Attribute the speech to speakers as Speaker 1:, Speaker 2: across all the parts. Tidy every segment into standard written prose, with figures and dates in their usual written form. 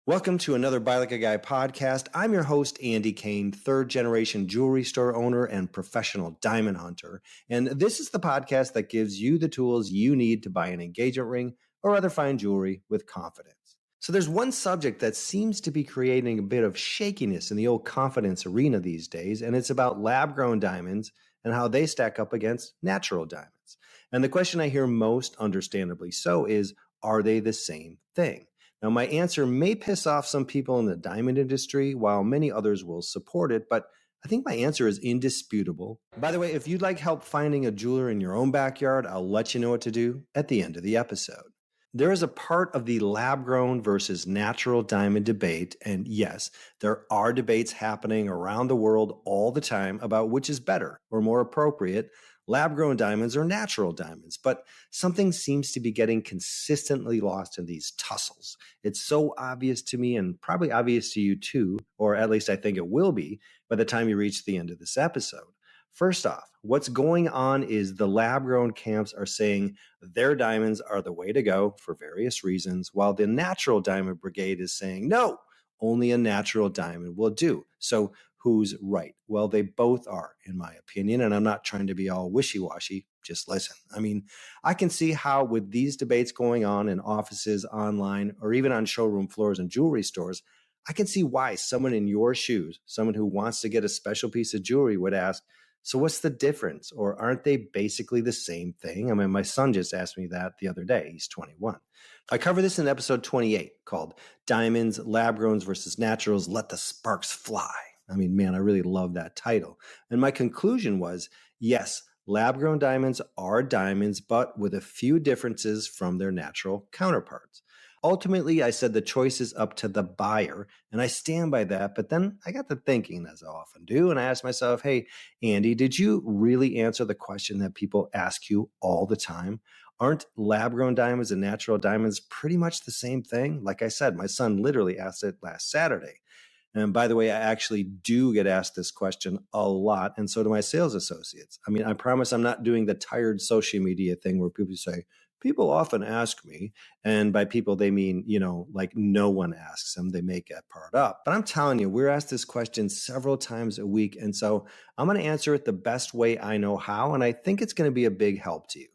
Speaker 1: Welcome to another Buy Like a Guy podcast. I'm your host, Andy Kane, third generation jewelry store owner and professional diamond hunter. And this is the podcast that gives you the tools you need to buy an engagement ring or other fine jewelry with confidence. So there's one subject that seems to be creating a bit of shakiness in the old confidence arena these days, and it's about lab-grown diamonds and how they stack up against natural diamonds. And the question I hear most, understandably so, is, are they the same thing? Now, my answer may piss off some people in the diamond industry, while many others will support it, but I think my answer is indisputable. By the way, if you'd like help finding a jeweler in your own backyard, I'll let you know what to do at the end of the episode. There is a part of the lab-grown versus natural diamond debate, and yes, there are debates happening around the world all the time about which is better or more appropriate, lab-grown diamonds or natural diamonds, but something seems to be getting consistently lost in these tussles. It's so obvious to me and probably obvious to you too, or at least I think it will be by the time you reach the end of this episode. First off, what's going on is the lab-grown camps are saying their diamonds are the way to go for various reasons, while the natural diamond brigade is saying, no, only a natural diamond will do. So who's right? Well, they both are, in my opinion, and I'm not trying to be all wishy-washy. Just listen. I mean, I can see how with these debates going on in offices, online, or even on showroom floors and jewelry stores, I can see why someone in your shoes, someone who wants to get a special piece of jewelry would ask, so what's the difference? Or aren't they basically the same thing? I mean, my son just asked me that the other day. He's 21. I cover this in episode 28 called Diamonds, Lab-Growns versus Naturals, Let the Sparks Fly. I mean, man, I really love that title. And my conclusion was, yes, lab-grown diamonds are diamonds, but with a few differences from their natural counterparts. Ultimately, I said the choice is up to the buyer, and I stand by that. But then I got to thinking, as I often do, and I asked myself, hey, Andy, did you really answer the question that people ask you all the time? Aren't lab-grown diamonds and natural diamonds pretty much the same thing? Like I said, my son literally asked it last Saturday. And by the way, I actually do get asked this question a lot, and so do my sales associates. I mean, I promise I'm not doing the tired social media thing where people say, people often ask me, and by people, they mean, like no one asks them. They make that part up. But I'm telling you, we're asked this question several times a week, and so I'm going to answer it the best way I know how, and I think it's going to be a big help to you.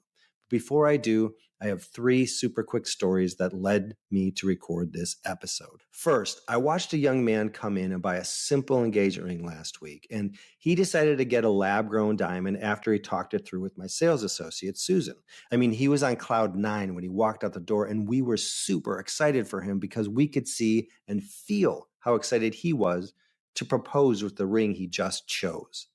Speaker 1: Before I do, I have 3 super quick stories that led me to record this episode. First, I watched a young man come in and buy a simple engagement ring last week, and he decided to get a lab-grown diamond after he talked it through with my sales associate, Susan. I mean, he was on cloud 9 when he walked out the door, and we were super excited for him because we could see and feel how excited he was to propose with the ring he just chose.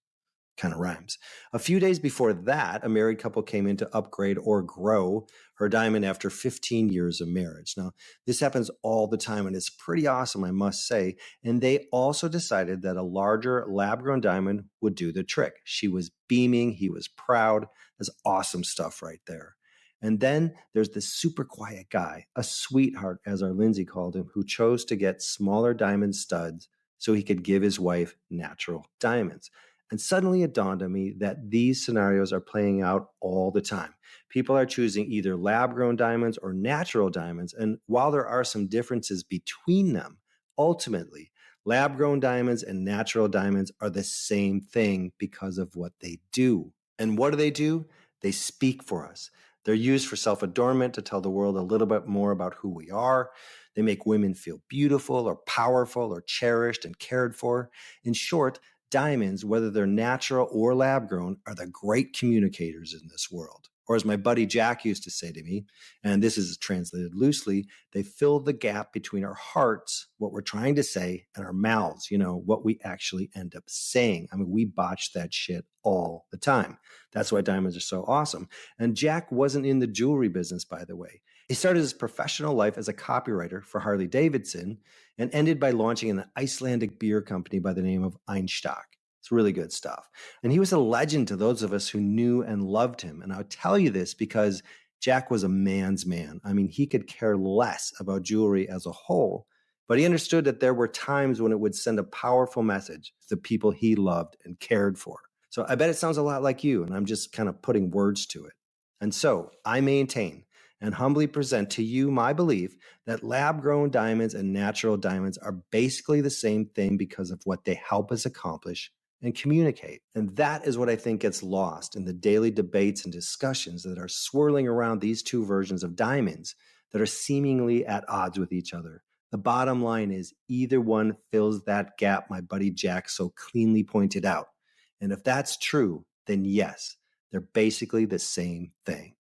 Speaker 1: Kind of rhymes. A few days before that, a married couple came in to upgrade or grow her diamond after 15 years of marriage. Now, this happens all the time, and it's pretty awesome, I must say. And they also decided that a larger lab-grown diamond would do the trick. She was beaming. He was proud. That's awesome stuff right there. And then there's this super quiet guy, a sweetheart, as our Lindsay called him, who chose to get smaller diamond studs so he could give his wife natural diamonds. And suddenly it dawned on me that these scenarios are playing out all the time. People are choosing either lab-grown diamonds or natural diamonds. And while there are some differences between them, ultimately, lab-grown diamonds and natural diamonds are the same thing because of what they do. And what do? They speak for us. They're used for self-adornment to tell the world a little bit more about who we are. They make women feel beautiful or powerful or cherished and cared for. In short, diamonds, whether they're natural or lab-grown, are the great communicators in this world. Or as my buddy Jack used to say to me, and this is translated loosely, they fill the gap between our hearts, what we're trying to say, and our mouths, what we actually end up saying. I mean, we botch that shit all the time. That's why diamonds are so awesome. And Jack wasn't in the jewelry business, by the way. He started his professional life as a copywriter for Harley Davidson and ended by launching an Icelandic beer company by the name of Einstock. It's really good stuff. And he was a legend to those of us who knew and loved him. And I'll tell you this because Jack was a man's man. I mean, he could care less about jewelry as a whole, but he understood that there were times when it would send a powerful message to the people he loved and cared for. So I bet it sounds a lot like you, and I'm just kind of putting words to it. And so I maintain and humbly present to you my belief that lab-grown diamonds and natural diamonds are basically the same thing because of what they help us accomplish and communicate. And that is what I think gets lost in the daily debates and discussions that are swirling around these two versions of diamonds that are seemingly at odds with each other. The bottom line is either one fills that gap my buddy Jack so cleanly pointed out. And if that's true, then yes, they're basically the same thing.